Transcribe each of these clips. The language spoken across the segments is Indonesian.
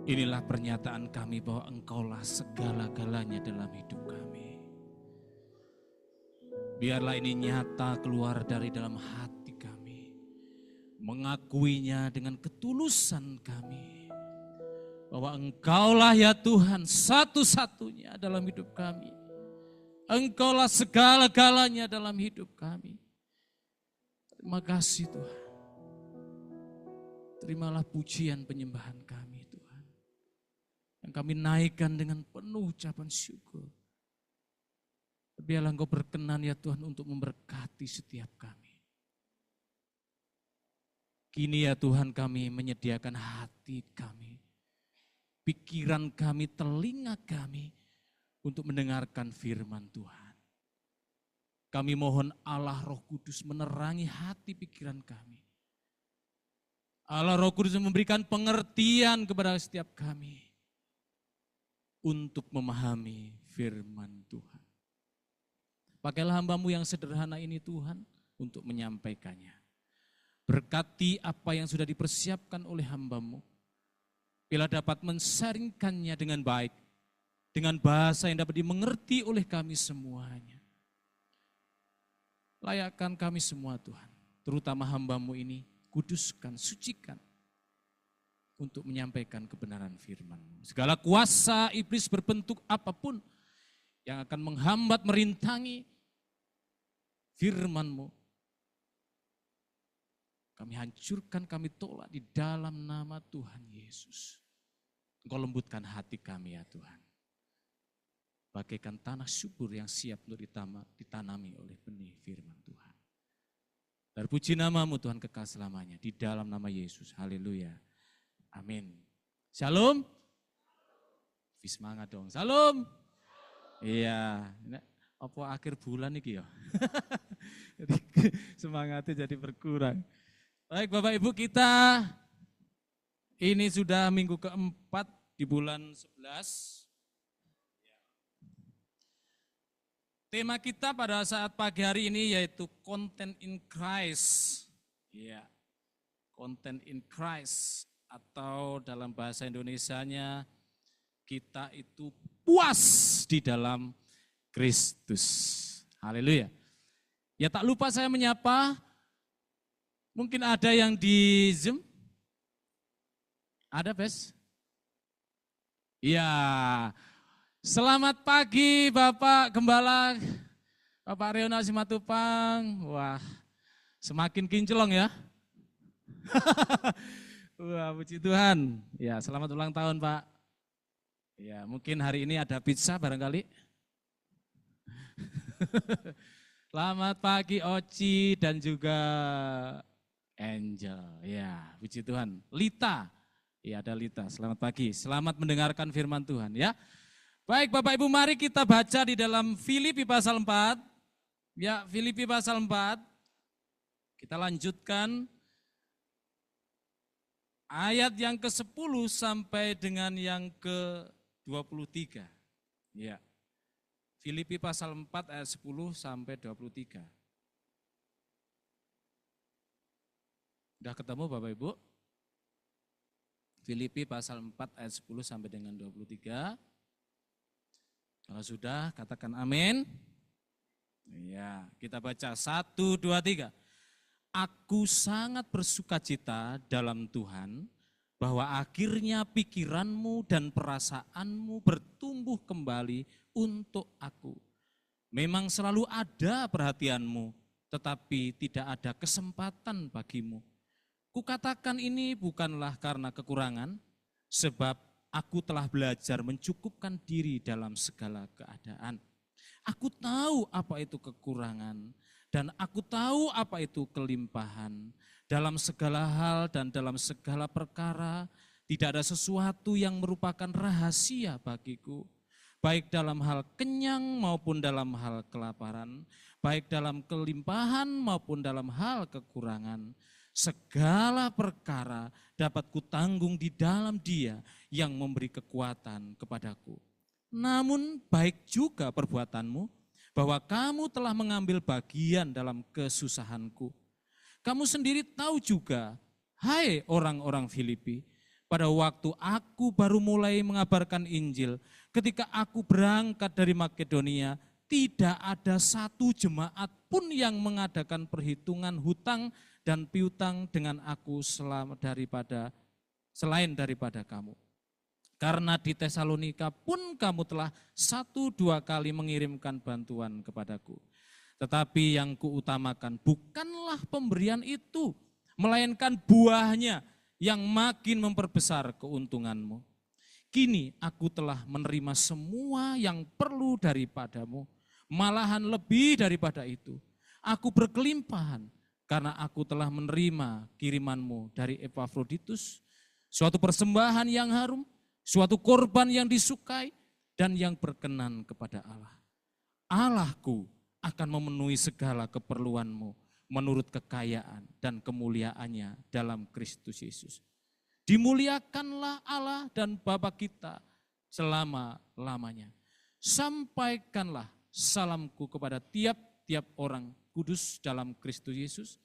Inilah pernyataan kami bahwa Engkaulah segala-galanya dalam hidup kami. Biarlah ini nyata keluar dari dalam hati kami. Mengakuinya dengan ketulusan kami. Bahwa Engkaulah ya Tuhan satu-satunya dalam hidup kami. Engkaulah segala-galanya dalam hidup kami. Terima kasih Tuhan. Terimalah pujian penyembahan kami Tuhan. Yang kami naikkan dengan penuh ucapan syukur. Biarlah Engkau berkenan ya Tuhan untuk memberkati setiap kami. Kini ya Tuhan kami menyediakan hati kami, pikiran kami, telinga kami untuk mendengarkan firman Tuhan. Kami mohon Allah Roh Kudus menerangi hati pikiran kami. Allah Roh Kudus memberikan pengertian kepada setiap kami untuk memahami firman Tuhan. Pakailah hamba-Mu yang sederhana ini Tuhan untuk menyampaikannya. Berkati apa yang sudah dipersiapkan oleh hamba-Mu. Bila dapat mensaringkannya dengan baik, dengan bahasa yang dapat dimengerti oleh kami semuanya. Layakkan kami semua Tuhan, terutama hamba-Mu ini, kuduskan, sucikan untuk menyampaikan kebenaran firman-Mu. Segala kuasa iblis berbentuk apapun yang akan menghambat, merintangi firman-Mu, kami hancurkan, kami tolak di dalam nama Tuhan Yesus. Engkau lembutkan hati kami ya Tuhan. Bagaikan tanah subur yang siap untuk ditanami oleh benih firman Tuhan. Terpuji nama-Mu Tuhan kekal selamanya. Di dalam nama Yesus. Haleluya. Amin. Shalom. Semangat dong. Shalom. Iya. Apa akhir bulan ini ya? Jadi semangatnya jadi berkurang. Baik Bapak Ibu, kita ini sudah minggu keempat di bulan 11. Tema kita pada saat pagi hari ini yaitu Content in Christ. Ya, Content in Christ atau dalam bahasa Indonesianya kita itu puas di dalam Kristus. Haleluya. Ya tak lupa saya menyapa, mungkin ada yang di Zoom. Ada Bes? Iya. Selamat pagi Bapak Gembala, Bapak Reona Simatupang. Wah, semakin kinclong ya. Wah, puji Tuhan. Ya, selamat ulang tahun Pak. Ya, mungkin hari ini ada pizza barangkali. Selamat pagi Oci dan juga Angel. Ya, puji Tuhan. Lita. Ya, ada Lita. Selamat pagi. Selamat mendengarkan firman Tuhan ya. Baik Bapak Ibu, mari kita baca di dalam Filipi pasal 4. Ya, Filipi pasal 4. Kita lanjutkan ayat yang ke-10 sampai dengan yang ke-23. Ya. Filipi pasal 4 ayat 10 sampai 23. Sudah ketemu Bapak Ibu? Filipi pasal 4 ayat 10 sampai dengan 23. Kalau sudah, katakan amin. Ya, kita baca 1, 2, 3. Aku sangat bersukacita dalam Tuhan bahwa akhirnya pikiranmu dan perasaanmu bertumbuh kembali untuk aku. Memang selalu ada perhatianmu, tetapi tidak ada kesempatan bagimu. Kukatakan ini bukanlah karena kekurangan, sebab aku telah belajar mencukupkan diri dalam segala keadaan. Aku tahu apa itu kekurangan dan aku tahu apa itu kelimpahan. Dalam segala hal dan dalam segala perkara tidak ada sesuatu yang merupakan rahasia bagiku. Baik dalam hal kenyang maupun dalam hal kelaparan, baik dalam kelimpahan maupun dalam hal kekurangan. Segala perkara dapat kutanggung di dalam Dia yang memberi kekuatan kepadaku. Namun baik juga perbuatanmu, bahwa kamu telah mengambil bagian dalam kesusahanku. Kamu sendiri tahu juga, hai orang-orang Filipi, pada waktu aku baru mulai mengabarkan Injil, ketika aku berangkat dari Makedonia, tidak ada satu jemaat pun yang mengadakan perhitungan hutang dan piutang dengan aku selain daripada kamu. Karena di Tesalonika pun kamu telah 1-2 kali mengirimkan bantuan kepadaku. Tetapi yang kuutamakan bukanlah pemberian itu, melainkan buahnya yang makin memperbesar keuntunganmu. Kini aku telah menerima semua yang perlu daripadamu, malahan lebih daripada itu. Aku berkelimpahan karena aku telah menerima kirimanmu dari Epafroditus, suatu persembahan yang harum, suatu korban yang disukai dan yang berkenan kepada Allah. Allahku akan memenuhi segala keperluanmu menurut kekayaan dan kemuliaannya dalam Kristus Yesus. Dimuliakanlah Allah dan Bapa kita selama-lamanya. Sampaikanlah salamku kepada tiap-tiap orang kudus dalam Kristus Yesus.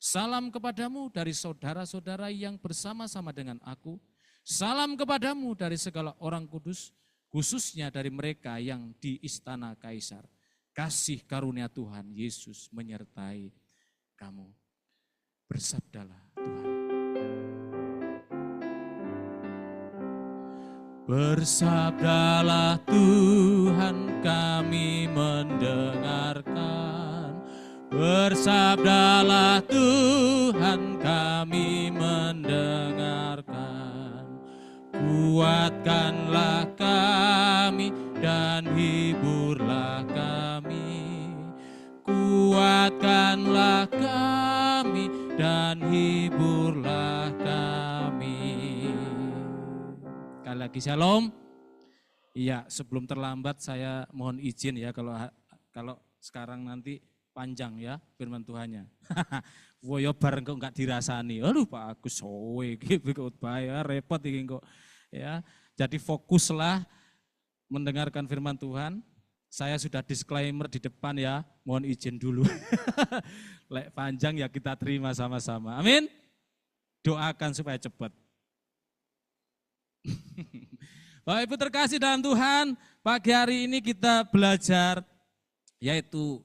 Salam kepadamu dari saudara-saudara yang bersama-sama dengan aku. Salam kepadamu dari segala orang kudus, khususnya dari mereka yang di istana Kaisar. Kasih karunia Tuhan Yesus menyertai kamu. Bersabdalah Tuhan. Bersabdalah Tuhan, kami mendengarkan. Bersabdalah Tuhan, kami mendengarkan. Kuatkanlah kami dan hiburlah kami. Kuatkanlah kami dan hiburlah kami. Sekali lagi shalom. Iya, sebelum terlambat saya mohon izin ya kalau sekarang nanti panjang ya firman Tuhannya. Woyo bareng kok enggak dirasani. Aduh Pak Agus sowe iki khotbah ya repot iki kok. Ya. Jadi fokuslah mendengarkan firman Tuhan. Saya sudah disclaimer di depan ya, mohon izin dulu. Lek panjang ya kita terima sama-sama. Amin. Doakan supaya cepat. Bapak Ibu terkasih dalam Tuhan, pagi hari ini kita belajar yaitu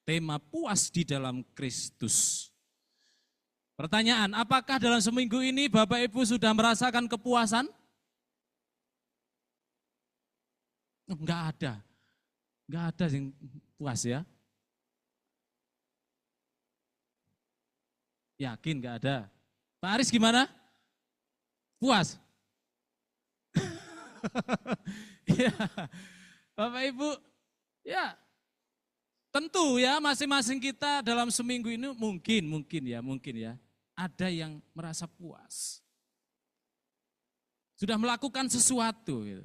tema puas di dalam Kristus. Pertanyaan, apakah dalam seminggu ini Bapak Ibu sudah merasakan kepuasan? Enggak ada. Enggak ada yang puas ya. Yakin enggak ada. Pak Aris gimana? Puas? Ya, Bapak Ibu, ya tentu ya masing-masing kita dalam seminggu ini mungkin ya ada yang merasa puas. Sudah melakukan sesuatu gitu.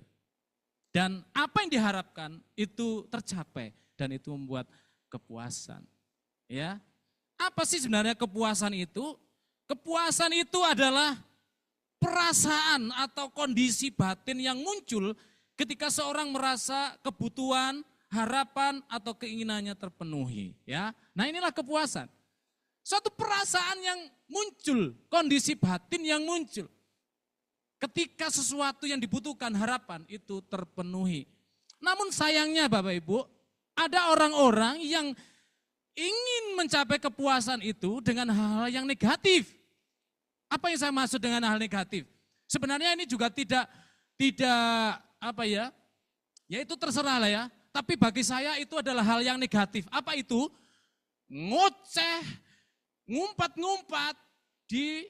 Dan apa yang diharapkan itu tercapai dan itu membuat kepuasan. Ya. Apa sih sebenarnya kepuasan itu? Kepuasan itu adalah perasaan atau kondisi batin yang muncul ketika seorang merasa kebutuhan, harapan atau keinginannya terpenuhi. Ya. Nah inilah kepuasan. Suatu perasaan yang muncul, kondisi batin yang muncul. Ketika sesuatu yang dibutuhkan harapan itu terpenuhi. Namun sayangnya Bapak Ibu, ada orang-orang yang ingin mencapai kepuasan itu dengan hal-hal yang negatif. Apa yang saya maksud dengan hal negatif? Sebenarnya ini juga tidak apa ya? Ya itu terserah lah ya. Tapi bagi saya itu adalah hal yang negatif. Apa itu? Ngoceh, ngumpat-ngumpat di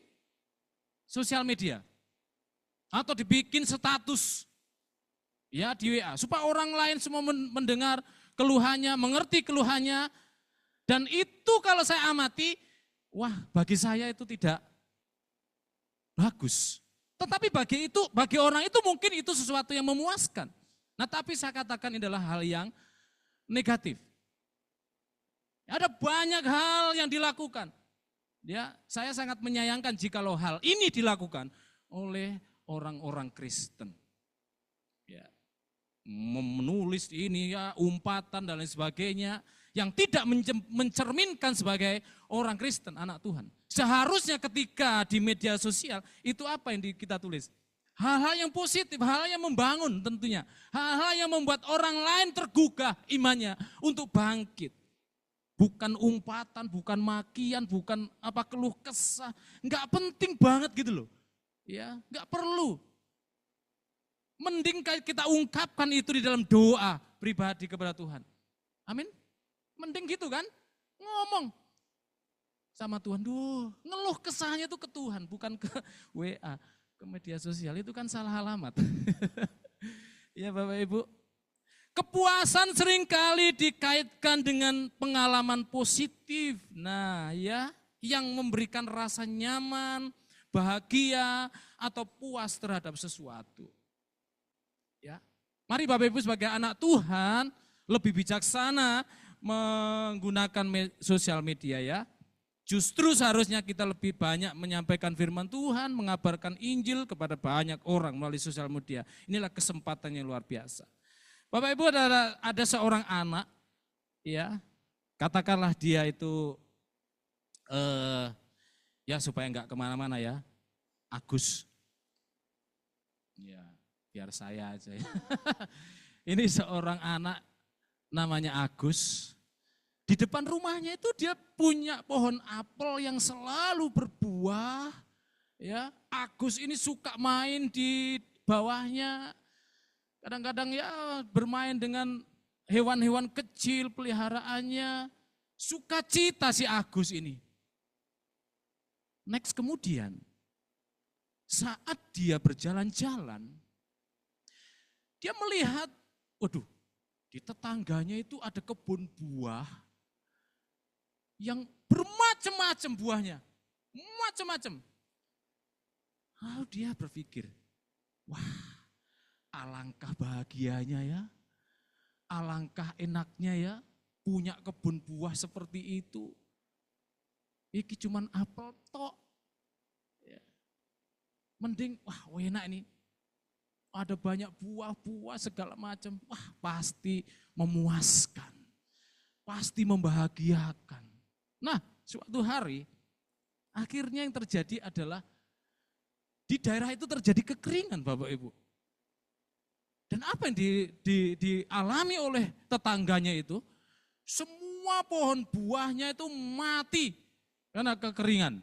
sosial media. Atau dibikin status ya di WA. Supaya orang lain semua mendengar keluhannya, mengerti keluhannya. Dan itu kalau saya amati, wah bagi saya itu tidak bagus. Tetapi bagi orang itu mungkin itu sesuatu yang memuaskan. Nah tapi saya katakan ini adalah hal yang negatif. Ada banyak hal yang dilakukan. Ya, saya sangat menyayangkan jikalau hal ini dilakukan oleh orang-orang Kristen. Ya, menulis ini ya, umpatan dan lain sebagainya yang tidak mencerminkan sebagai orang Kristen, anak Tuhan. Seharusnya ketika di media sosial, itu apa yang kita tulis? Hal-hal yang positif, hal-hal yang membangun tentunya. Hal-hal yang membuat orang lain tergugah imannya untuk bangkit. Bukan umpatan, bukan makian, bukan apa keluh kesah. Enggak penting banget gitu loh. Ya, enggak perlu. Mending kita ungkapkan itu di dalam doa pribadi kepada Tuhan. Amin. Mending gitu kan? Ngomong sama Tuhan. Ngeluh kesahnya itu ke Tuhan, bukan ke WA, ke media sosial. Itu kan salah alamat. Ya Bapak Ibu. Kepuasan seringkali dikaitkan dengan pengalaman positif. Nah ya, yang memberikan rasa nyaman, bahagia, atau puas terhadap sesuatu. Ya, mari Bapak Ibu sebagai anak Tuhan lebih bijaksana menggunakan sosial media ya. Justru seharusnya kita lebih banyak menyampaikan firman Tuhan, mengabarkan Injil kepada banyak orang melalui sosial media. Inilah kesempatan yang luar biasa. Bapak Ibu ada seorang anak, ya katakanlah dia itu, ya supaya enggak kemana-mana ya, Agus. Ya biar saya aja ya. Ini seorang anak namanya Agus. Di depan rumahnya itu dia punya pohon apel yang selalu berbuah. Ya, Agus ini suka main di bawahnya. Kadang-kadang ya bermain dengan hewan-hewan kecil peliharaannya. Sukacita si Agus ini. Next kemudian, saat dia berjalan-jalan, dia melihat, waduh, di tetangganya itu ada kebun buah yang bermacam-macam buahnya, macam-macam. Lalu dia berpikir, wah, alangkah bahagianya ya, alangkah enaknya ya, punya kebun buah seperti itu. Iki cuman apel tok. Ya. Mending, wah enak ini. Ada banyak buah-buah segala macam. Wah pasti memuaskan. Pasti membahagiakan. Nah suatu hari, akhirnya yang terjadi adalah, di daerah itu terjadi kekeringan Bapak Ibu. Dan apa yang dialami oleh tetangganya itu, semua pohon buahnya itu mati karena kekeringan.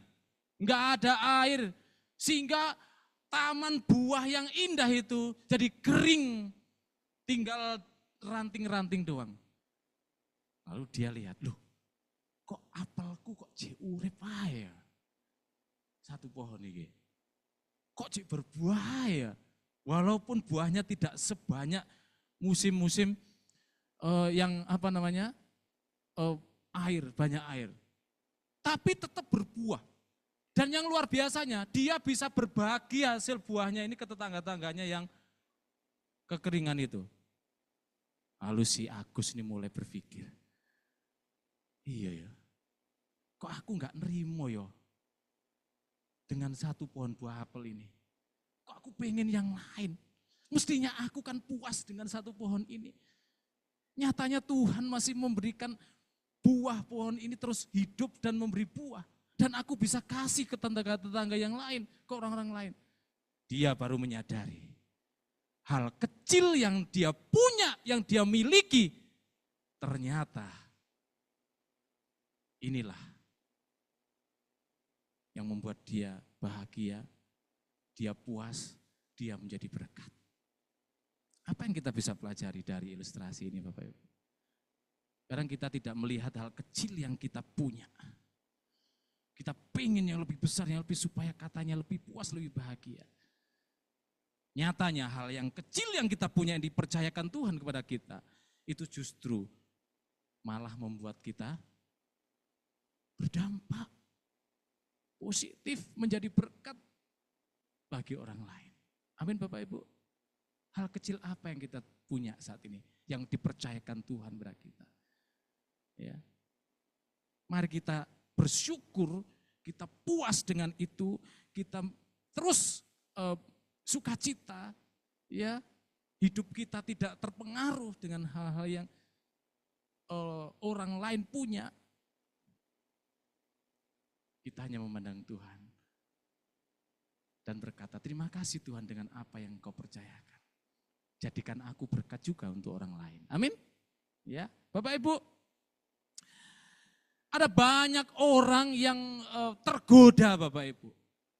Enggak ada air, sehingga taman buah yang indah itu jadi kering, tinggal ranting-ranting doang. Lalu dia lihat, loh kok apelku kok jek urip ae ya? Satu pohon ini. Kok jek berbuah ya? Walaupun buahnya tidak sebanyak musim-musim yang apa namanya air, banyak air. Tapi tetap berbuah. Dan yang luar biasanya, dia bisa berbagi hasil buahnya ini ke tetangga-tangganya yang kekeringan itu. Lalu si Agus ini mulai berpikir, iya ya, kok aku enggak nerimo ya dengan satu pohon buah apel ini. Kok aku pengen yang lain? Mestinya aku kan puas dengan satu pohon ini. Nyatanya Tuhan masih memberikan buah pohon ini terus hidup dan memberi buah. Dan aku bisa kasih ke tetangga-tetangga yang lain, ke orang-orang lain. Dia baru menyadari hal kecil yang dia punya, yang dia miliki, ternyata inilah yang membuat dia bahagia, dia puas, dia menjadi berkat. Apa yang kita bisa pelajari dari ilustrasi ini Bapak Ibu? Kadang kita tidak melihat hal kecil yang kita punya. Kita pengen yang lebih besar, yang lebih supaya katanya lebih puas, lebih bahagia. Nyatanya hal yang kecil yang kita punya yang dipercayakan Tuhan kepada kita, itu justru malah membuat kita berdampak positif, menjadi berkat bagi orang lain. Amin Bapak Ibu. Hal kecil apa yang kita punya saat ini yang dipercayakan Tuhan kepada kita? Ya. Mari kita bersyukur, kita puas dengan itu, kita terus sukacita, ya. Hidup kita tidak terpengaruh dengan hal-hal yang orang lain punya, kita hanya memandang Tuhan dan berkata, terima kasih Tuhan dengan apa yang Kau percayakan. Jadikan aku berkat juga untuk orang lain. Amin. Ya, Bapak Ibu, ada banyak orang yang tergoda Bapak Ibu.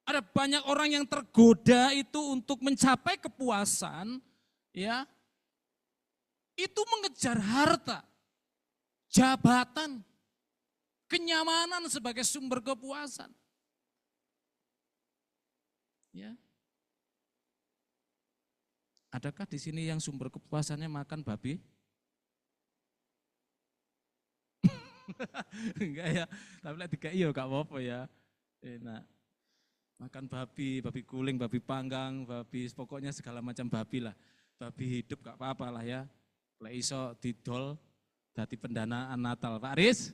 Ada banyak orang yang tergoda itu untuk mencapai kepuasan, ya. Itu mengejar harta, jabatan, kenyamanan sebagai sumber kepuasan. Ya. Adakah di sini yang sumber kepuasannya makan babi? Enggak ya, tapi lah tiga iya gak apa-apa ya. Enak. Makan babi, babi guling, babi panggang, babi pokoknya segala macam babi lah. Babi hidup gak apa-apa lah ya. Lek iso didol dadi pendanaan Natal, Pak Riz.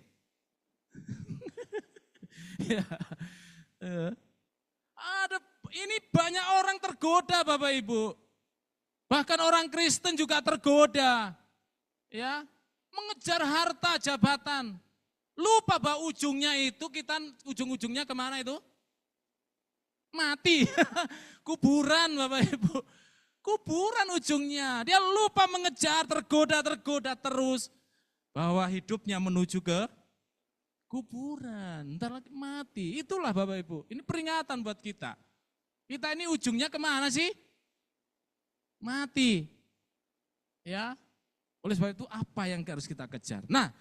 Ya. Ini banyak orang tergoda Bapak Ibu. Bahkan orang Kristen juga tergoda. Ya, mengejar harta jabatan. Lupa bahwa ujungnya itu ujung-ujungnya kemana itu? Mati. Kuburan Bapak Ibu. Kuburan ujungnya. Dia lupa mengejar, tergoda terus. Bahwa hidupnya menuju ke kuburan. Ntar lagi mati. Itulah Bapak Ibu. Ini peringatan buat kita. Kita ini ujungnya kemana sih? Mati. Ya. Oleh sebab itu apa yang harus kita kejar? Nah,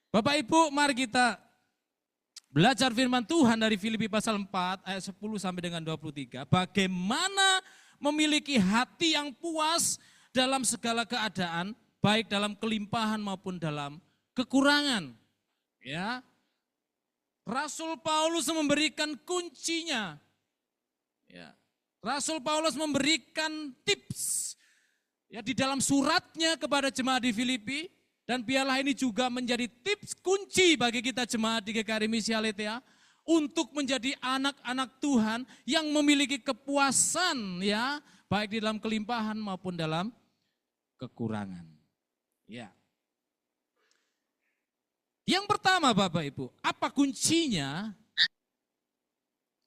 Bapak Ibu, mari kita belajar firman Tuhan dari Filipi pasal 4 ayat 10 sampai dengan 23. Bagaimana memiliki hati yang puas dalam segala keadaan, baik dalam kelimpahan maupun dalam kekurangan. Ya. Rasul Paulus memberikan kuncinya. Ya. Rasul Paulus memberikan tips ya di dalam suratnya kepada jemaat di Filipi, dan biarlah ini juga menjadi tips kunci bagi kita jemaat di GKRI Misi Aletheia untuk menjadi anak-anak Tuhan yang memiliki kepuasan ya, baik di dalam kelimpahan maupun dalam kekurangan. Ya. Yang pertama Bapak Ibu, apa kuncinya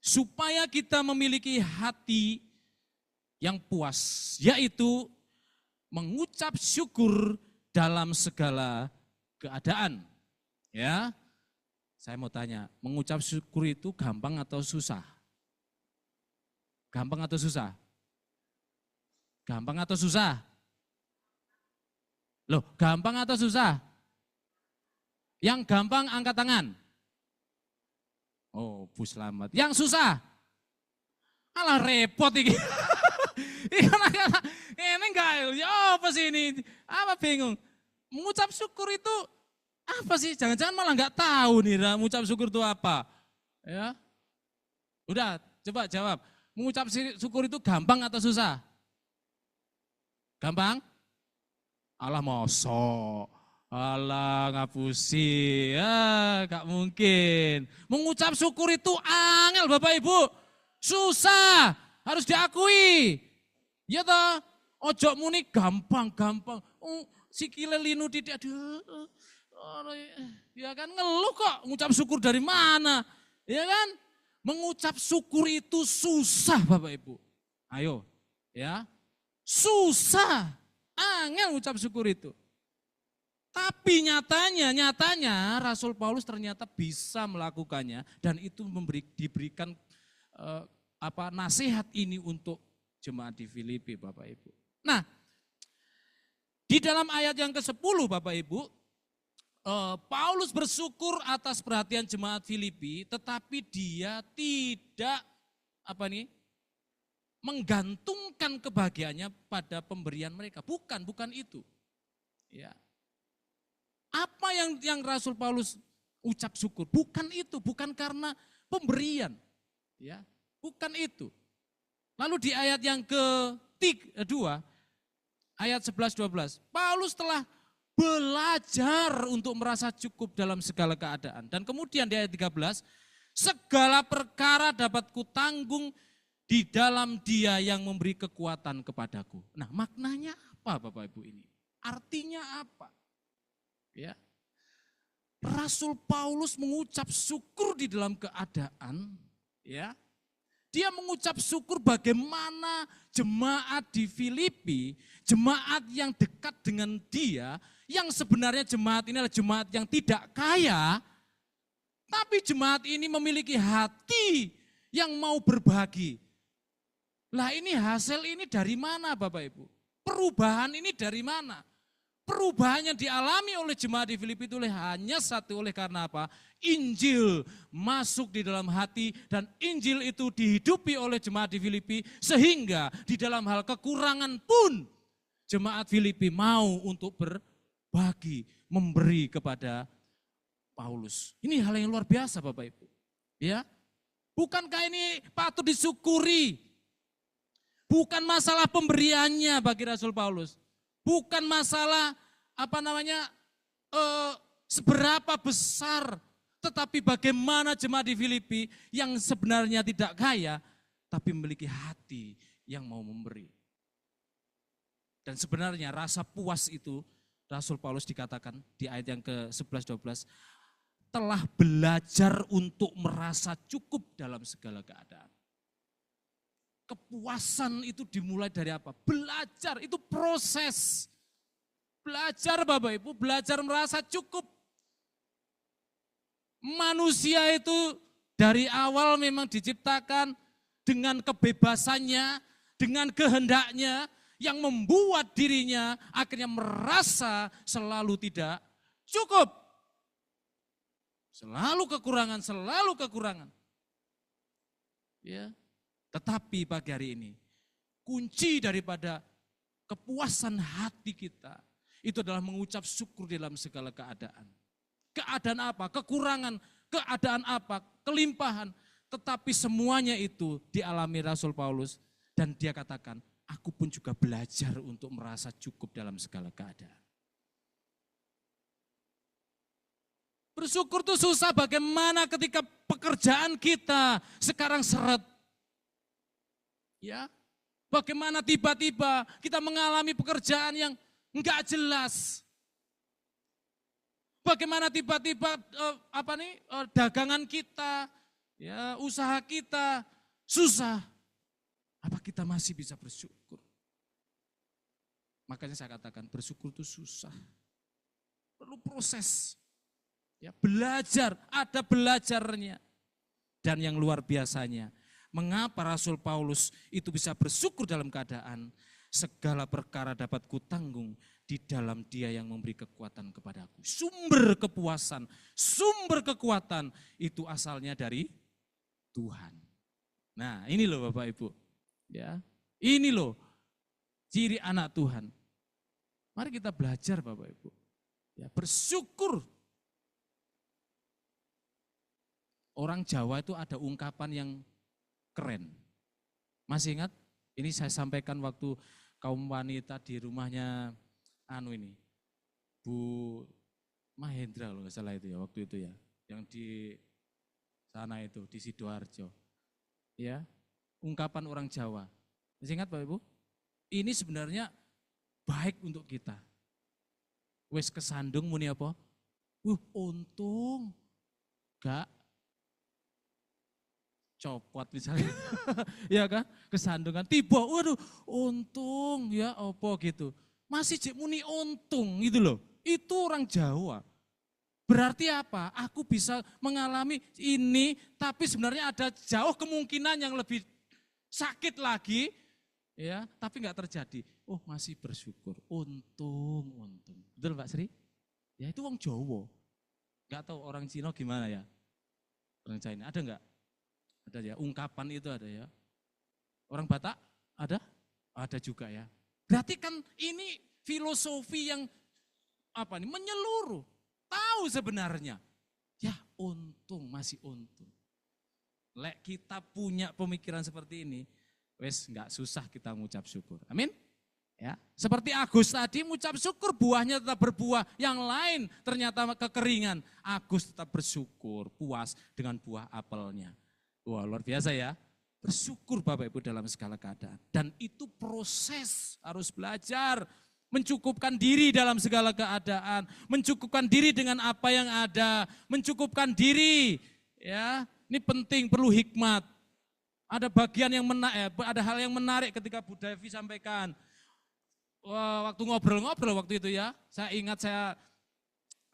supaya kita memiliki hati yang puas, yaitu mengucap syukur dalam segala keadaan. Ya, saya mau tanya, mengucap syukur itu gampang atau susah? Gampang atau susah? Gampang atau susah? Loh, gampang atau susah? Yang gampang angkat tangan. Oh, Bu Slamet. Yang susah? Alah repot ini. Ini enggak, ya apa sih ini? Apa bingung? Mengucap syukur itu apa sih? Jangan-jangan malah enggak tahu nih, mengucap syukur itu apa? Ya. Udah, coba jawab. Mengucap syukur itu gampang atau susah? Gampang? Alah mosok. Alah ngapusi, ya gak mungkin. Mengucap syukur itu angel Bapak Ibu, susah, harus diakui. Ya toh, ojo muni gampang-gampang. Sikile linu didik, aduh, ya kan ngeluh kok, mengucap syukur dari mana? Ya kan, mengucap syukur itu susah Bapak Ibu. Ayo, ya, susah, angel mengucap syukur itu. Tapi nyatanya Rasul Paulus ternyata bisa melakukannya, dan itu diberikan nasihat ini untuk jemaat di Filipi Bapak Ibu. Nah, di dalam ayat yang ke-10 Bapak Ibu, Paulus bersyukur atas perhatian jemaat Filipi, tetapi dia tidak menggantungkan kebahagiaannya pada pemberian mereka. Bukan itu. Ya. Apa yang Rasul Paulus ucap syukur? Bukan itu, bukan karena pemberian. Ya, bukan itu. Lalu di ayat yang kedua, ayat 11-12, Paulus telah belajar untuk merasa cukup dalam segala keadaan. Dan kemudian di ayat 13, segala perkara dapat kutanggung di dalam Dia yang memberi kekuatan kepadaku. Nah, maknanya apa Bapak Ibu ini? Artinya apa? Ya. Rasul Paulus mengucap syukur di dalam keadaan, ya. Dia mengucap syukur bagaimana jemaat di Filipi, jemaat yang dekat dengan dia, yang sebenarnya jemaat ini adalah jemaat yang tidak kaya, tapi jemaat ini memiliki hati yang mau berbagi. Lah ini hasil ini dari mana Bapak Ibu? Perubahan ini dari mana? Perubahan yang dialami oleh jemaat di Filipi itu hanya satu, oleh karena apa? Injil masuk di dalam hati dan Injil itu dihidupi oleh jemaat di Filipi, sehingga di dalam hal kekurangan pun jemaat Filipi mau untuk berbagi, memberi kepada Paulus. Ini hal yang luar biasa Bapak Ibu. Ya, bukankah ini patut disyukuri? Bukan masalah pemberiannya bagi Rasul Paulus. Bukan masalah seberapa besar, tetapi bagaimana jemaat di Filipi yang sebenarnya tidak kaya, tapi memiliki hati yang mau memberi. Dan sebenarnya rasa puas itu, Rasul Paulus dikatakan di ayat yang ke-11-12, telah belajar untuk merasa cukup dalam segala keadaan. Kepuasan itu dimulai dari apa? Belajar, itu proses. Belajar Bapak Ibu, belajar merasa cukup. Manusia itu dari awal memang diciptakan dengan kebebasannya, dengan kehendaknya yang membuat dirinya akhirnya merasa selalu tidak cukup. Selalu kekurangan. Ya. Tetapi pagi hari ini, kunci daripada kepuasan hati kita, itu adalah mengucap syukur dalam segala keadaan. Keadaan apa? Kekurangan, keadaan apa? Kelimpahan. Tetapi semuanya itu dialami Rasul Paulus. Dan dia katakan, aku pun juga belajar untuk merasa cukup dalam segala keadaan. Bersyukur itu susah, bagaimana ketika pekerjaan kita sekarang seret. Ya, bagaimana tiba-tiba kita mengalami pekerjaan yang enggak jelas. Bagaimana tiba-tiba dagangan kita, ya usaha kita susah. Apa kita masih bisa bersyukur? Makanya saya katakan bersyukur itu susah. Perlu proses. Ya, belajar, ada belajarnya. Dan yang luar biasanya, mengapa Rasul Paulus itu bisa bersyukur dalam keadaan segala perkara dapat kutanggung di dalam Dia yang memberi kekuatan kepadaku. Sumber kepuasan, sumber kekuatan itu asalnya dari Tuhan. Nah, ini loh Bapak Ibu. Ya. Ini loh ciri anak Tuhan. Mari kita belajar Bapak Ibu. Ya, bersyukur. Orang Jawa itu ada ungkapan yang keren. Masih ingat? Ini saya sampaikan waktu kaum wanita di rumahnya Bu Mahendra kalau nggak salah itu ya, waktu itu ya. Yang di sana itu, di Sidoarjo. Ya, ungkapan orang Jawa. Masih ingat Bapak Ibu? Ini sebenarnya baik untuk kita. Wes kesandung muni apa? Untung gak copot misalnya, ya kan, kesandungan, tiba, waduh, untung ya apa gitu, masih cek muni untung gitu loh, itu orang Jawa. Berarti apa? Aku bisa mengalami ini, tapi sebenarnya ada jauh kemungkinan yang lebih sakit lagi, ya, tapi nggak terjadi. Oh masih bersyukur, untung, betul Pak Sri? Ya itu orang Jawa, nggak tahu orang Cina gimana ya, orang China ada nggak? Ada ya, ungkapan itu ada ya. Orang Batak ada? Ada juga ya. Berarti kan ini filosofi yang menyeluruh. Tahu sebenarnya. Ya untung, masih untung. Lek kita punya pemikiran seperti ini, wes nggak susah kita mengucap syukur. Amin. Ya, seperti Agus tadi mengucap syukur, buahnya tetap berbuah. Yang lain ternyata kekeringan. Agus tetap bersyukur, puas dengan buah apelnya. Wah luar biasa ya, bersyukur Bapak Ibu dalam segala keadaan. Dan itu proses, harus belajar. mencukupkan diri dalam segala keadaan, mencukupkan diri dengan apa yang ada, mencukupkan diri. Ya, ini penting, perlu hikmat. Ada bagian yang ada hal yang menarik ketika Bu Devi sampaikan. Wah, waktu ngobrol-ngobrol waktu itu ya, saya ingat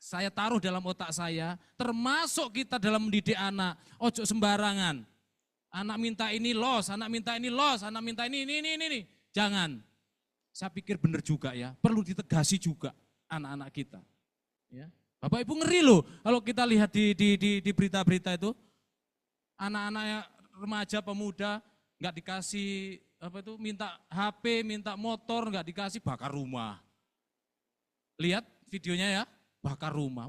saya taruh dalam otak saya, termasuk kita dalam mendidik anak, ojo sembarangan. Anak minta ini los, anak minta ini los, anak minta ini. Jangan. Saya pikir benar juga ya, perlu ditegasi juga anak-anak kita. Ya. Bapak Ibu ngeri loh kalau kita lihat di berita-berita itu, anak-anak remaja pemuda nggak dikasih minta HP, minta motor, nggak dikasih, bakar rumah. Lihat videonya ya, bakar rumah.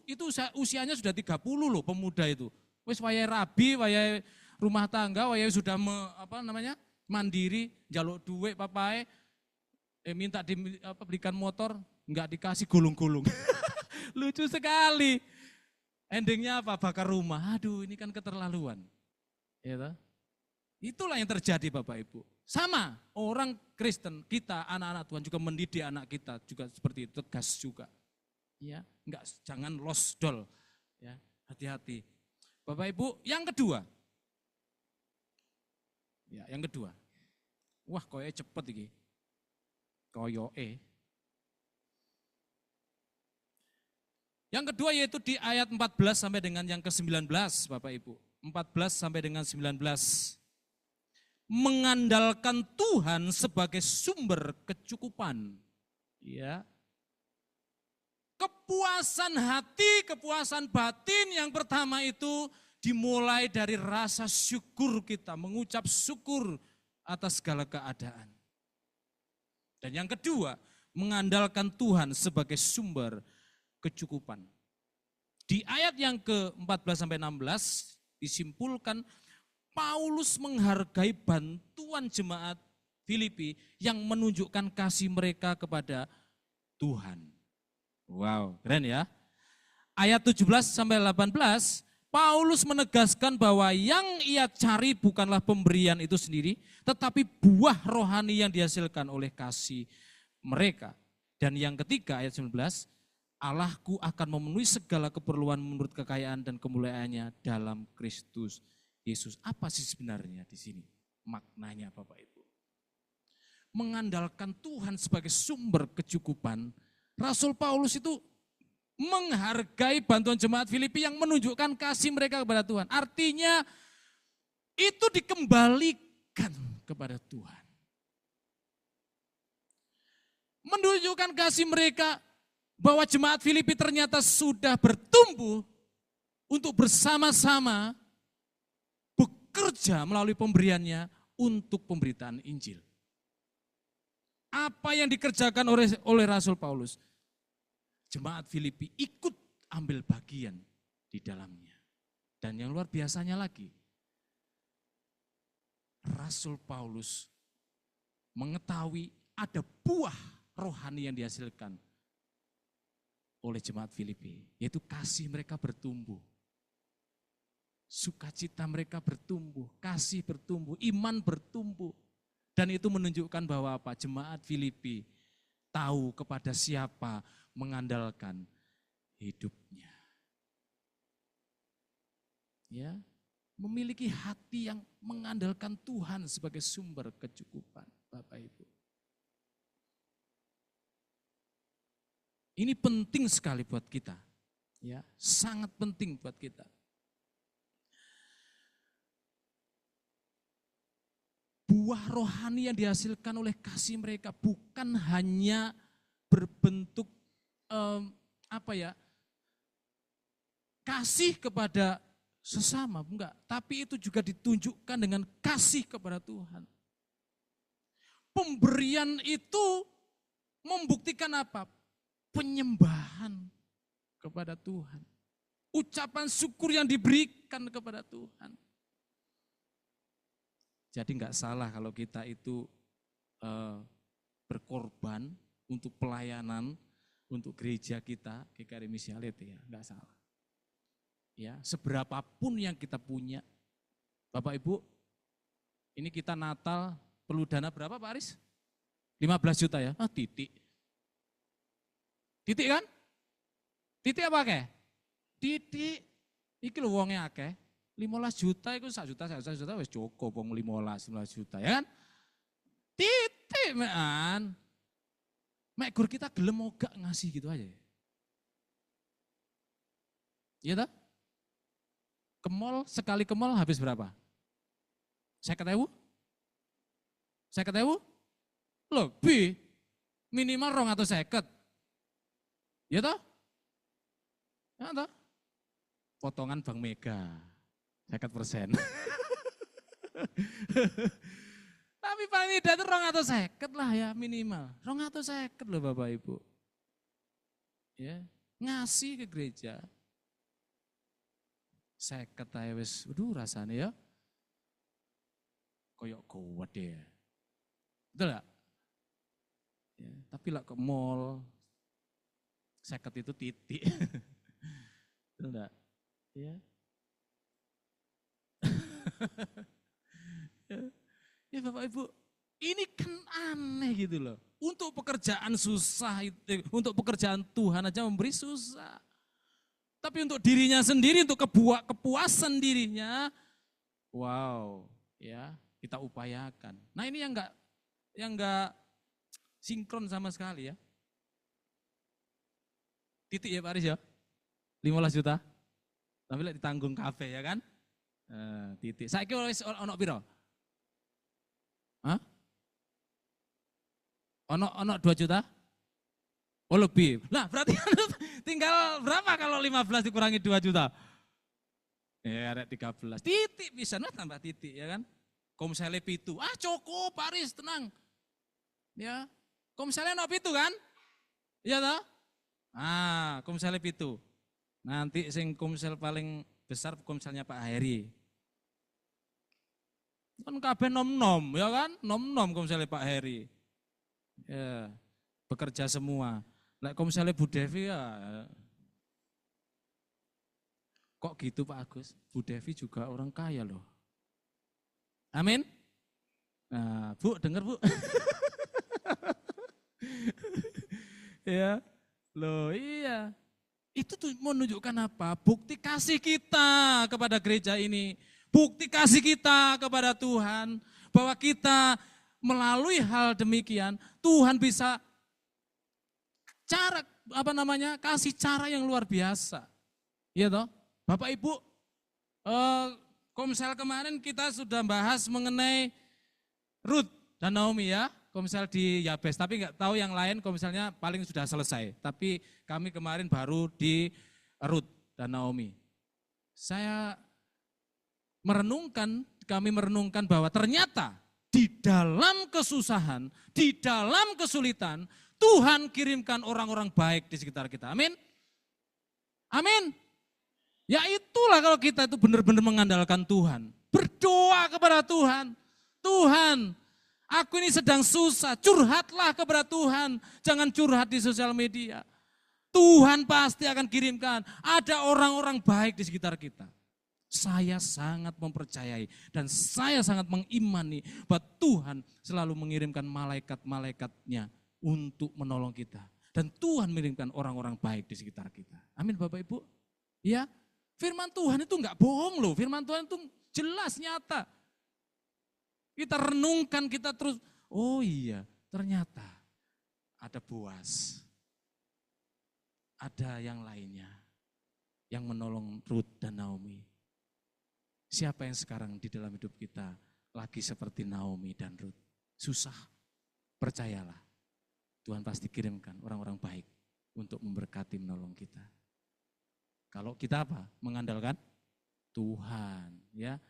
Itu usianya sudah 30 loh pemuda itu. Wes wayai rabi, wayai rumah tangga, wayai sudah mandiri, jaluk duit papai, minta belikan motor, nggak dikasih, gulung-gulung. Lucu sekali. Endingnya apa? Bakar rumah. Aduh, ini kan keterlaluan. Ya, itulah yang terjadi Bapak Ibu. Sama orang Kristen, kita anak-anak Tuhan juga mendidik anak kita juga seperti itu, tegas juga. Ya, jangan lost doll. Ya, hati-hati. Bapak Ibu, yang kedua. Ya, yang kedua. Wah, koyoke cepet iki. Koyoke. Yang kedua yaitu di ayat 14 sampai dengan yang ke-19, Bapak Ibu. 14 sampai dengan 19. Mengandalkan Tuhan sebagai sumber kecukupan. Ya. Kepuasan hati, kepuasan batin yang pertama itu dimulai dari rasa syukur kita, mengucap syukur atas segala keadaan. Dan yang kedua, mengandalkan Tuhan sebagai sumber kecukupan. Di ayat yang ke-14 sampai 16 disimpulkan Paulus menghargai bantuan jemaat Filipi yang menunjukkan kasih mereka kepada Tuhan. Wow, keren ya. Ayat 17 sampai 18 Paulus menegaskan bahwa yang ia cari bukanlah pemberian itu sendiri, tetapi buah rohani yang dihasilkan oleh kasih mereka. Dan yang ketiga ayat 19, Allahku akan memenuhi segala keperluan menurut kekayaan dan kemuliaannya dalam Kristus Yesus. Apa sih sebenarnya di sini maknanya Bapak Ibu? Mengandalkan Tuhan sebagai sumber kecukupan. Rasul Paulus itu menghargai bantuan jemaat Filipi yang menunjukkan kasih mereka kepada Tuhan. Artinya itu dikembalikan kepada Tuhan. Menunjukkan kasih mereka bahwa jemaat Filipi ternyata sudah bertumbuh untuk bersama-sama bekerja melalui pemberiannya untuk pemberitaan Injil. Apa yang dikerjakan oleh Rasul Paulus? Jemaat Filipi ikut ambil bagian di dalamnya. Dan yang luar biasanya lagi, Rasul Paulus mengetahui ada buah rohani yang dihasilkan oleh jemaat Filipi, yaitu kasih mereka bertumbuh. Sukacita mereka bertumbuh, kasih bertumbuh, iman bertumbuh. Dan itu menunjukkan bahwa apa? Jemaat Filipi tahu kepada siapa mengandalkan hidupnya. Ya, memiliki hati yang mengandalkan Tuhan sebagai sumber kecukupan, Bapak Ibu. Ini penting sekali buat kita, ya, sangat penting buat kita. Buah rohani yang dihasilkan oleh kasih mereka bukan hanya berbentuk kasih kepada sesama, enggak, tapi itu juga ditunjukkan dengan kasih kepada Tuhan. Pemberian itu membuktikan apa? Penyembahan kepada Tuhan. Ucapan syukur yang diberikan kepada Tuhan. Jadi enggak salah kalau kita itu berkorban untuk pelayanan, untuk gereja kita, GKRI Misialite, ya, enggak salah. Ya, seberapapun yang kita punya, Bapak Ibu, ini kita Natal perlu dana berapa Pak Aris? 15 juta ya, titik. Titik kan? Titik apa akeh? Titik. Iki lho wonge akeh. 15 juta itu 1 juta, 1 juta wis cukup wong 15 juta ya kan? Titik mekan. Mek gur kita gelem mogak ngasih gitu aja. Iya toh? Ke mall, sekali ke mall habis berapa? 50.000? 50.000? Lebih. Minimal 250. Ya toh? Ya toh? Potongan Bank Mega. 50%. Tapi paling tidak itu 250 lah ya minimal. 250 loh Bapak Ibu. Ya, ngasih ke gereja. 50 ae wis, aduh rasanya ya. Koyok kuat deh. Betul gak? Ya, tapi lah ke mall, 50 itu titik. Betul gak? Ya. Ya Bapak Ibu, ini kan aneh gitu loh. Untuk pekerjaan susah, untuk pekerjaan Tuhan aja memberi susah. Tapi untuk dirinya sendiri, untuk kepuasan dirinya, wow, ya kita upayakan. Nah ini yang enggak sinkron sama sekali ya. Titik ya Pak Aris ya, 15 juta. Tapi lihat ditanggung kafe ya kan. Titik. Saya kira ono piro? Hah? Ono 2 juta? Oh lebih. Nah berarti tinggal berapa kalau 15 dikurangi 2 juta? Ya ada 13. Titik bisa tambah titik ya kan. Komsele pitu. Cukup Paris tenang. Ya. Komsele no pitu kan? Iya toh? Komsele pitu. Nanti sing komsel paling besar komselnya Pak Heri. Kan kabeh nom-nom ya kan? Nom-nom komselnya Pak Heri. Ya, bekerja semua. Lek komselnya Bu Devi ya. Kok gitu Pak Agus? Bu Devi juga orang kaya loh. Amin. Nah, Bu, dengar Bu. Ya, loh iya. Itu tuh menunjukkan apa? Bukti kasih kita kepada gereja ini. Bukti kasih kita kepada Tuhan. Bahwa kita melalui hal demikian, Tuhan bisa kasih cara yang luar biasa. Iya toh? Bapak Ibu, komsel kemarin kita sudah bahas mengenai Ruth dan Naomi ya. Komsel di Yabes, tapi nggak tahu yang lain komselnya paling sudah selesai. Tapi kami kemarin baru di Ruth dan Naomi. Kami merenungkan bahwa ternyata di dalam kesusahan, di dalam kesulitan, Tuhan kirimkan orang-orang baik di sekitar kita. Amin. Amin. Ya itulah kalau kita itu benar-benar mengandalkan Tuhan. Berdoa kepada Tuhan. Tuhan, aku ini sedang susah, curhatlah kepada Tuhan. Jangan curhat di sosial media. Tuhan pasti akan kirimkan. Ada orang-orang baik di sekitar kita. Saya sangat mempercayai dan saya sangat mengimani bahwa Tuhan selalu mengirimkan malaikat-malaikatnya untuk menolong kita. Dan Tuhan mengirimkan orang-orang baik di sekitar kita. Amin Bapak Ibu. Ya, firman Tuhan itu enggak bohong loh. Firman Tuhan itu jelas, nyata. Kita renungkan, kita terus, oh iya ternyata ada Boas. Ada yang lainnya yang menolong Ruth dan Naomi. Siapa yang sekarang di dalam hidup kita lagi seperti Naomi dan Ruth? Susah, percayalah. Tuhan pasti kirimkan orang-orang baik untuk memberkati menolong kita. Kalau kita apa? Mengandalkan Tuhan, ya.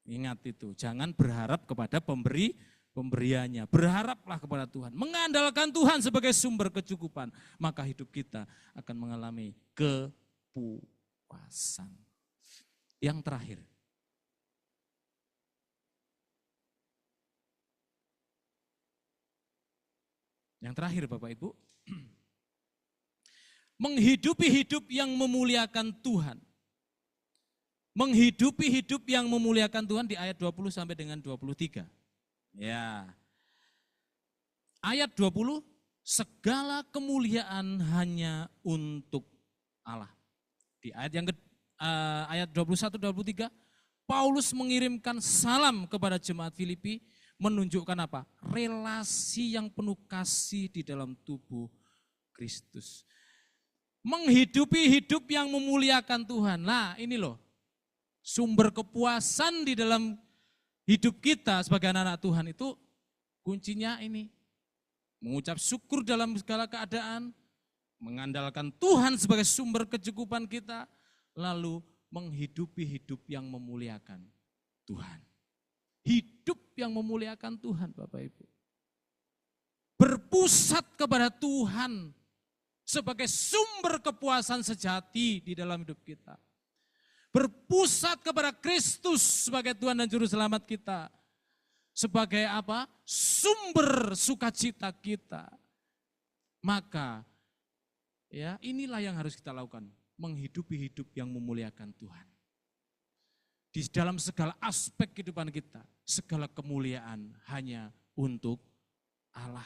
Ingat itu, jangan berharap kepada pemberiannya. Berharaplah kepada Tuhan. Mengandalkan Tuhan sebagai sumber kecukupan. Maka hidup kita akan mengalami kepuasan. Yang terakhir. Yang terakhir Bapak Ibu. Menghidupi hidup yang memuliakan Tuhan. Menghidupi hidup yang memuliakan Tuhan di ayat 20 sampai dengan 23. Ya. Ayat 20 segala kemuliaan hanya untuk Allah. Di ayat 21-23, Paulus mengirimkan salam kepada jemaat Filipi, menunjukkan apa? Relasi yang penuh kasih di dalam tubuh Kristus. Menghidupi hidup yang memuliakan Tuhan. Nah ini loh, sumber kepuasan di dalam hidup kita sebagai anak-anak Tuhan itu kuncinya ini. Mengucap syukur dalam segala keadaan, mengandalkan Tuhan sebagai sumber kecukupan kita, lalu menghidupi hidup yang memuliakan Tuhan. Hidup yang memuliakan Tuhan, Bapak Ibu. Berpusat kepada Tuhan sebagai sumber kepuasan sejati di dalam hidup kita. Berpusat kepada Kristus sebagai Tuhan dan Juru Selamat kita. Sebagai apa? Sumber sukacita kita. Maka ya inilah yang harus kita lakukan. Menghidupi hidup yang memuliakan Tuhan. Di dalam segala aspek kehidupan kita, segala kemuliaan hanya untuk Allah.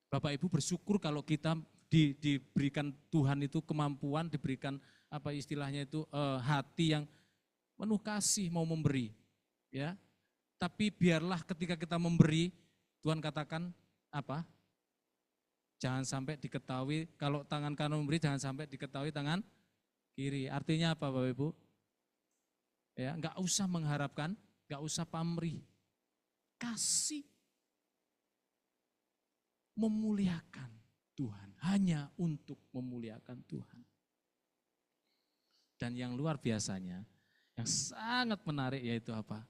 Bapak Ibu bersyukur kalau kita diberikan Tuhan itu kemampuan, diberikan apa istilahnya itu hati yang penuh kasih mau memberi. Ya, tapi biarlah ketika kita memberi, Tuhan katakan apa? Jangan sampai diketahui, kalau tangan kanan memberi jangan sampai diketahui tangan kiri. Artinya apa Bapak Ibu? Ya, enggak usah mengharapkan, enggak usah pamrih. Kasih memuliakan Tuhan, hanya untuk memuliakan Tuhan. Dan yang luar biasanya, yang sangat menarik yaitu apa?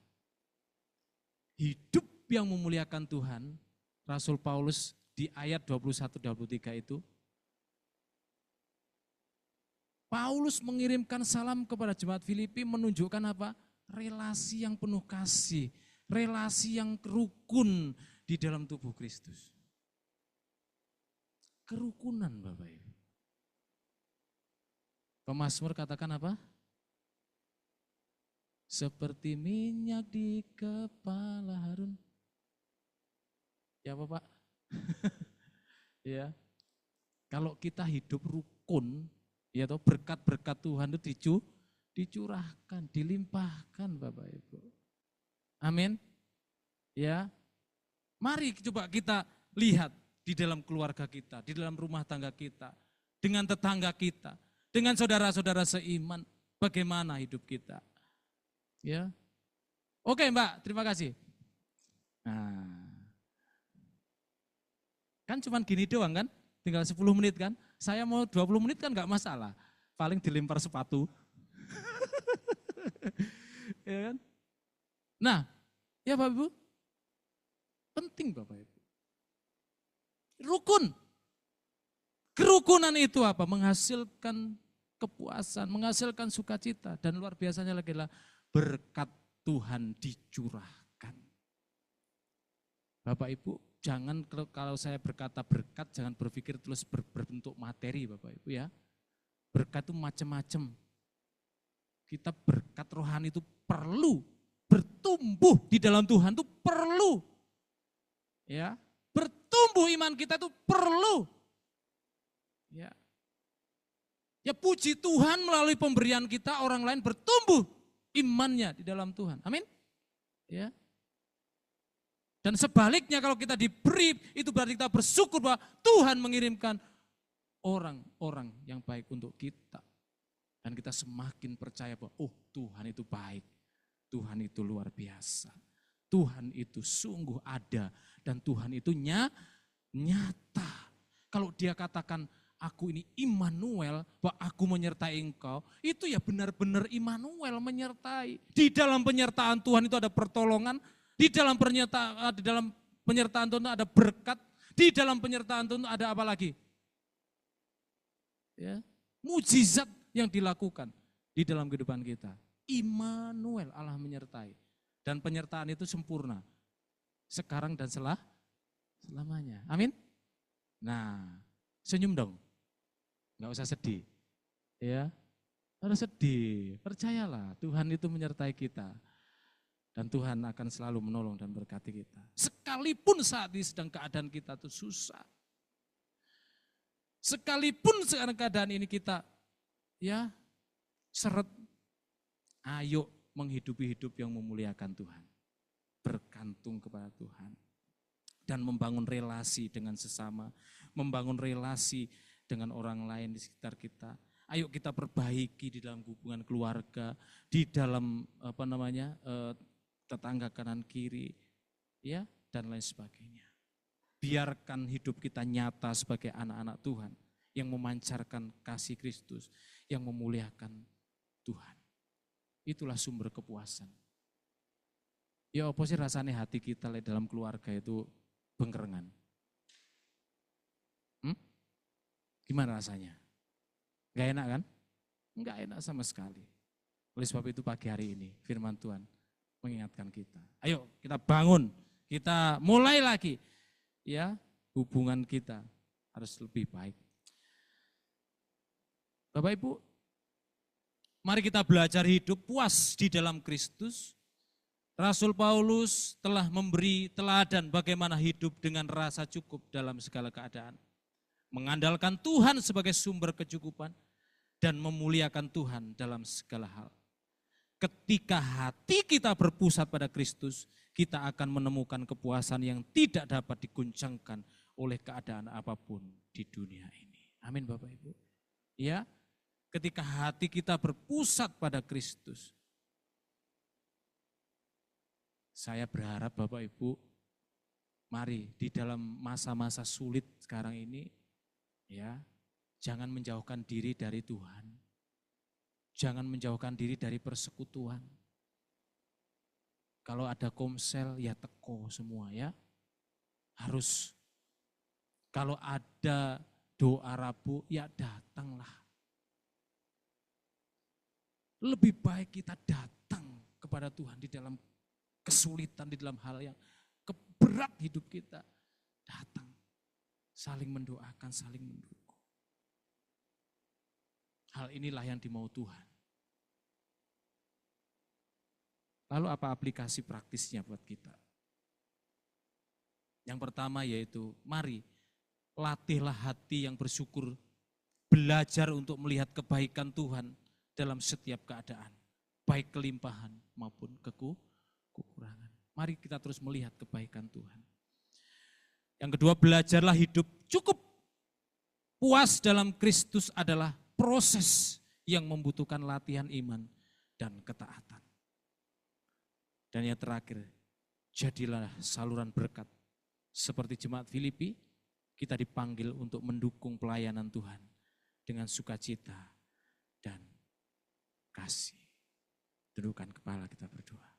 Hidup yang memuliakan Tuhan, Rasul Paulus di ayat 21-23 itu, Paulus mengirimkan salam kepada jemaat Filipi menunjukkan apa? Relasi yang penuh kasih, relasi yang rukun di dalam tubuh Kristus. Kerukunan Bapak Ibu. Pemazmur katakan apa? Seperti minyak di kepala Harun. Ya Bapak? Ya. Kalau kita hidup rukun, ya toh berkat-berkat Tuhan itu dicurahkan, dilimpahkan Bapak Ibu. Amin. Ya. Mari coba kita lihat di dalam keluarga kita, di dalam rumah tangga kita, dengan tetangga kita, dengan saudara-saudara seiman, bagaimana hidup kita. Ya. Oke Mbak, terima kasih. Nah. Kan cuma gini doang kan, tinggal 10 menit kan. Saya mau 20 menit kan enggak masalah, paling dilempar sepatu. Ya kan? Nah, ya Bapak Ibu, penting Bapak Ibu. Rukun. Kerukunan itu apa? Menghasilkan kepuasan, menghasilkan sukacita. Dan luar biasanya lagi adalah berkat Tuhan dicurahkan. Bapak Ibu, jangan kalau saya berkata berkat, jangan berpikir terus berbentuk materi Bapak Ibu ya. Berkat itu macam-macam. Kita berkat rohani itu perlu bertumbuh di dalam Tuhan itu perlu. Ya, bertumbuh iman kita itu perlu. Ya. Ya puji Tuhan melalui pemberian kita orang lain bertumbuh imannya di dalam Tuhan. Amin. Ya. Dan sebaliknya kalau kita diberi itu berarti kita bersyukur bahwa Tuhan mengirimkan orang-orang yang baik untuk kita. Dan kita semakin percaya bahwa Tuhan itu baik, Tuhan itu luar biasa, Tuhan itu sungguh ada dan Tuhan itu nyata. Kalau dia katakan aku ini Immanuel, bahwa aku menyertai engkau, itu ya benar-benar Immanuel menyertai. Di dalam penyertaan Tuhan itu ada pertolongan, di dalam penyertaan Tuhan ada berkat, di dalam penyertaan Tuhan ada apa lagi? Ya, mujizat yang dilakukan di dalam kehidupan kita. Immanuel, Allah menyertai. Dan penyertaan itu sempurna. Sekarang dan selamanya. Amin. Nah, senyum dong. Enggak usah sedih. Ya. Harus sedih. Percayalah, Tuhan itu menyertai kita. Dan Tuhan akan selalu menolong dan berkati kita. Sekalipun saat ini sedang keadaan kita itu susah. Sekalipun sekarang keadaan ini kita ya seret, ayo menghidupi hidup yang memuliakan Tuhan. Bergantung kepada Tuhan. Dan membangun relasi dengan sesama, membangun relasi dengan orang lain di sekitar kita. Ayo kita perbaiki di dalam hubungan keluarga, di dalam tetangga kanan kiri, ya, dan lain sebagainya. Biarkan hidup kita nyata sebagai anak-anak Tuhan yang memancarkan kasih Kristus, yang memuliakan Tuhan. Itulah sumber kepuasan. Ya apa sih rasanya hati kita dalam keluarga itu bengkerengan? Gimana rasanya? Gak enak kan? Enggak enak sama sekali. Oleh sebab itu pagi hari ini firman Tuhan mengingatkan kita. Ayo kita bangun, kita mulai lagi. Ya, hubungan kita harus lebih baik. Bapak Ibu, mari kita belajar hidup puas di dalam Kristus. Rasul Paulus telah memberi teladan bagaimana hidup dengan rasa cukup dalam segala keadaan. Mengandalkan Tuhan sebagai sumber kecukupan dan memuliakan Tuhan dalam segala hal. Ketika hati kita berpusat pada Kristus, kita akan menemukan kepuasan yang tidak dapat diguncangkan oleh keadaan apapun di dunia ini. Amin Bapak Ibu. Ya, ketika hati kita berpusat pada Kristus, saya berharap Bapak Ibu, mari di dalam masa-masa sulit sekarang ini, ya, jangan menjauhkan diri dari Tuhan. Jangan menjauhkan diri dari persekutuan. Kalau ada komsel, ya teko semua ya. Harus. Kalau ada doa Rabu, ya datanglah. Lebih baik kita datang kepada Tuhan di dalam kesulitan, di dalam hal yang berat hidup kita. Datang. Saling mendoakan, saling mendukung. Hal inilah yang dimau Tuhan. Lalu apa aplikasi praktisnya buat kita? Yang pertama yaitu, mari latihlah hati yang bersyukur, belajar untuk melihat kebaikan Tuhan dalam setiap keadaan, baik kelimpahan maupun kekurangan. Mari kita terus melihat kebaikan Tuhan. Yang kedua, belajarlah hidup cukup. Puas dalam Kristus adalah proses yang membutuhkan latihan iman dan ketaatan. Dan yang terakhir, jadilah saluran berkat. Seperti jemaat Filipi, kita dipanggil untuk mendukung pelayanan Tuhan dengan sukacita dan kasih. Tundukkan kepala, kita berdoa.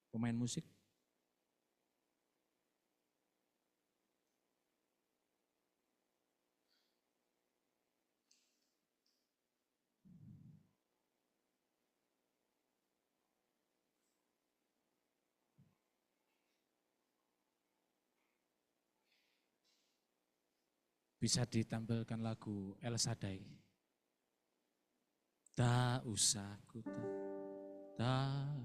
Pemain musik. Bisa ditampilkan lagu El Shaddai. Tak usah ku tak.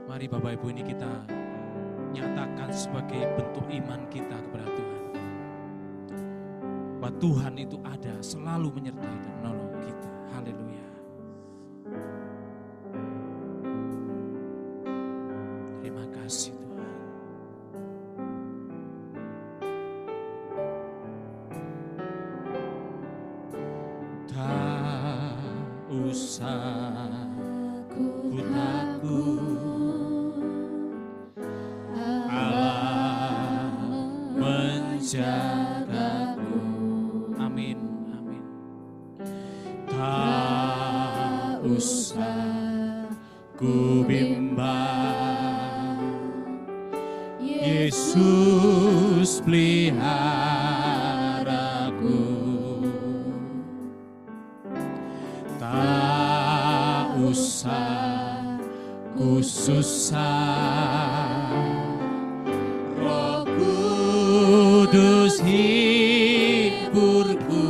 Mari Bapak Ibu, ini kita nyatakan sebagai bentuk iman kita kepada Tuhan. Bahwa Tuhan itu ada, selalu menyertai dan menolong kita. Haleluya. Terima kasih Tuhan. Tak usah ku takut, Allah menjagaku. Amin, amin. Tak usah ku bimbang, Yesus peliharaku. Tak usah ku susah, Roh Kudus hiburku.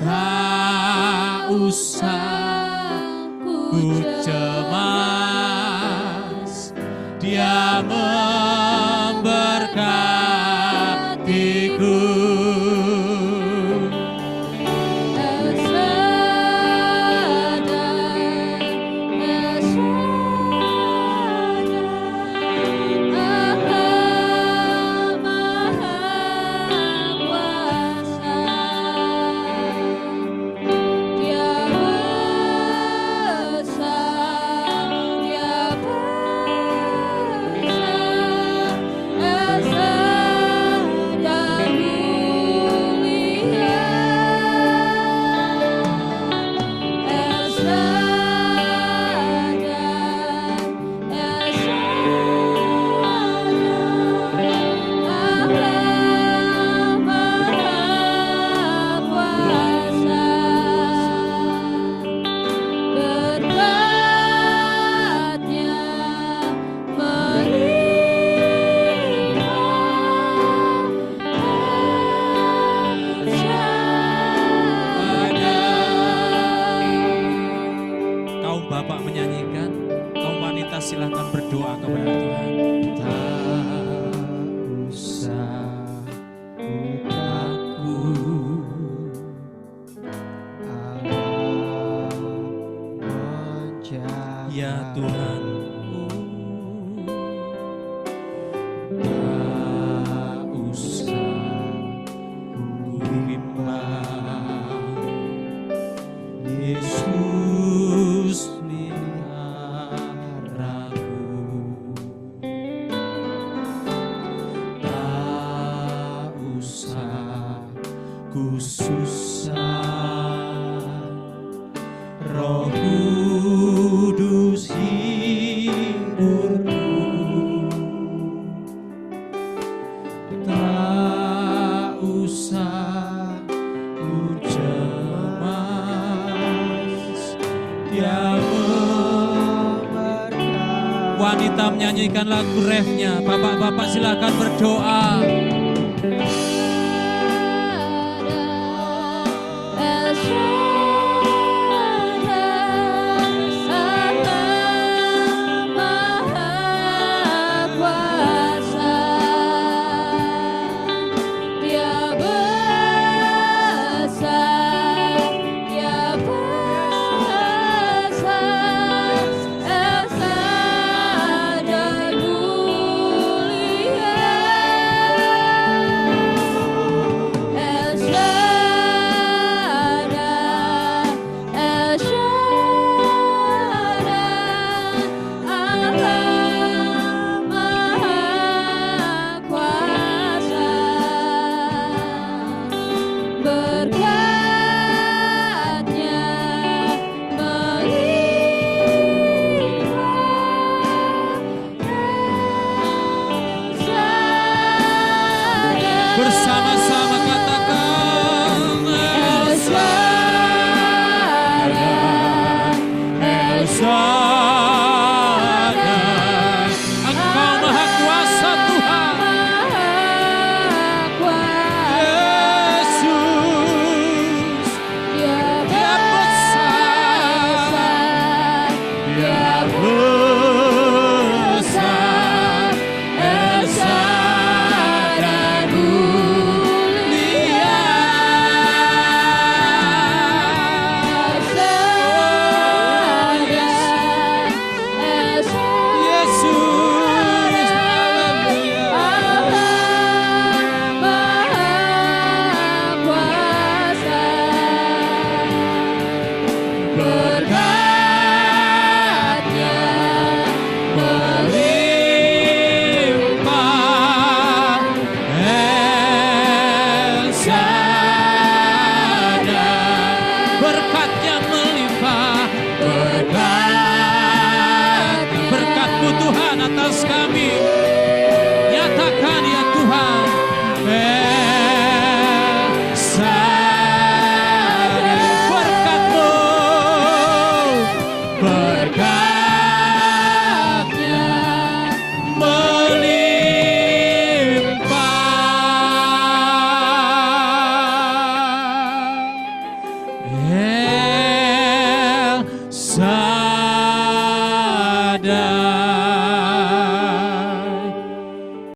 Tak usah ku cemas, Dia memberkatiku. Silahkan berdoa kepada Tuhan. Tak usah ku takut, Allah menjaga. Ya Tuhan, tak usah ku bimbang, Yesus ku susah, Roh Kudus hidupku. Tak usah ku cemas, Dia memberkati. Wanita menyanyikan lagu refnya, bapak-bapak silakan berdoa. Bersama-sama katakan El-Shaddai, Engkau Maha Kuasa Tuhan. Yesus, Dia besar, Dia besar, El-Shaddai mulia. Tuhan atas kami.